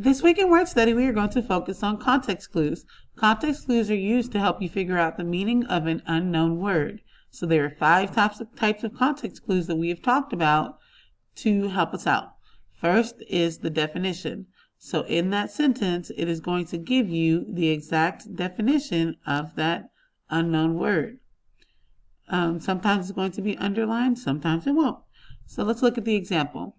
This week in Word Study, we are going to focus on context clues. Context clues are used to help you figure out the meaning of an unknown word. So there are 5 types of context clues that we have talked about to help us out. First is the definition. So in that sentence, it is going to give you the exact definition of that unknown word. Sometimes it's going to be underlined, sometimes it won't. So let's look at the example.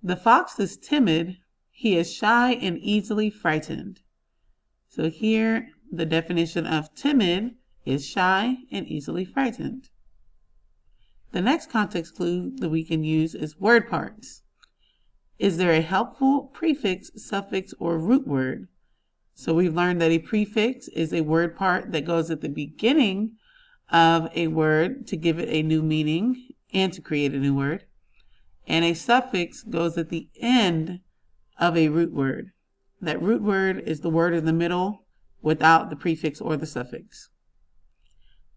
The fox is timid. He is shy and easily frightened. So here, the definition of timid is shy and easily frightened. The next context clue that we can use is word parts. Is there a helpful prefix, suffix, or root word? So we've learned that a prefix is a word part that goes at the beginning of a word to give it a new meaning and to create a new word. And a suffix goes at the end of a root word. That root word is the word in the middle without the prefix or the suffix.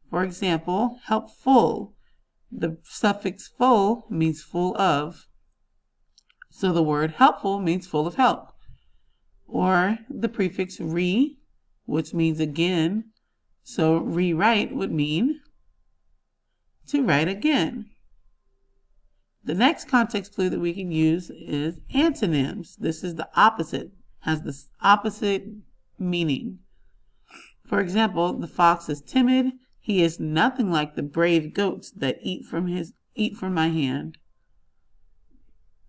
For example, helpful. The suffix full means full of. So the word helpful means full of help. Or the prefix re, which means again. So rewrite would mean to write again. The next context clue that we can use is antonyms. This is the opposite, has the opposite meaning. For example, the fox is timid. He is nothing like the brave goats that eat from my hand.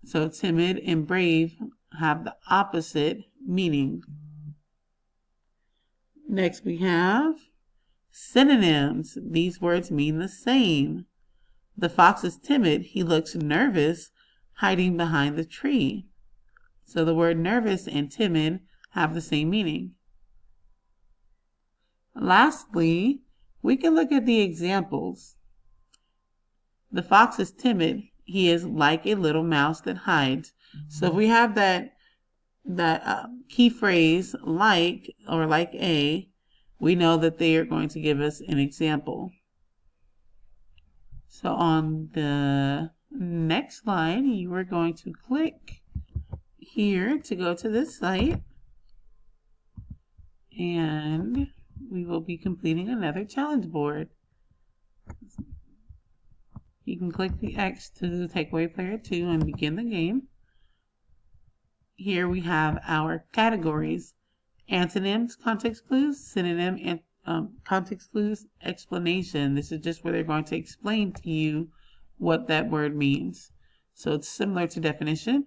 So timid and brave have the opposite meaning. Next we have synonyms. These words mean the same. The fox is timid. He looks nervous, hiding behind the tree. So the word nervous and timid have the same meaning. Lastly, we can look at the examples. The fox is timid. He is like a little mouse that hides. So if we have that key phrase like or like a, we know that they are going to give us an example. So on the next slide, you are going to click here to go to this site, and we will be completing another challenge board. You can click the X to take away player 2 and begin the game. Here we have our categories: antonyms, context clues, synonym, and context clues, explanation. This is just where they're going to explain to you what that word means. So it's similar to definition.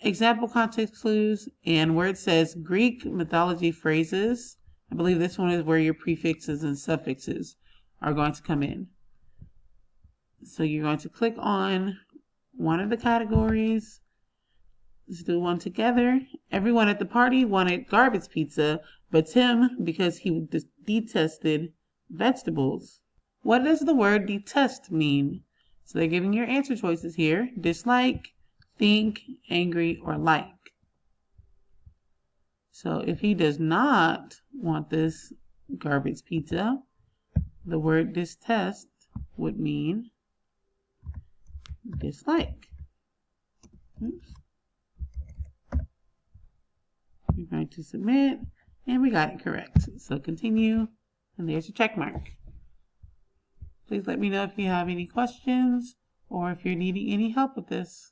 Example context clues, and where it says Greek mythology phrases, I believe this one is where your prefixes and suffixes are going to come in. So you're going to click on one of the categories. Let's do one together. Everyone at the party wanted garbage pizza, but Tim, because he detested vegetables. What does the word detest mean? So they're giving your answer choices here: dislike, think, angry, or like. So if he does not want this garbage pizza, the word detest would mean dislike. Oops. You're going to submit, and we got it correct. So continue, and there's your check mark. Please let me know if you have any questions or if you're needing any help with this.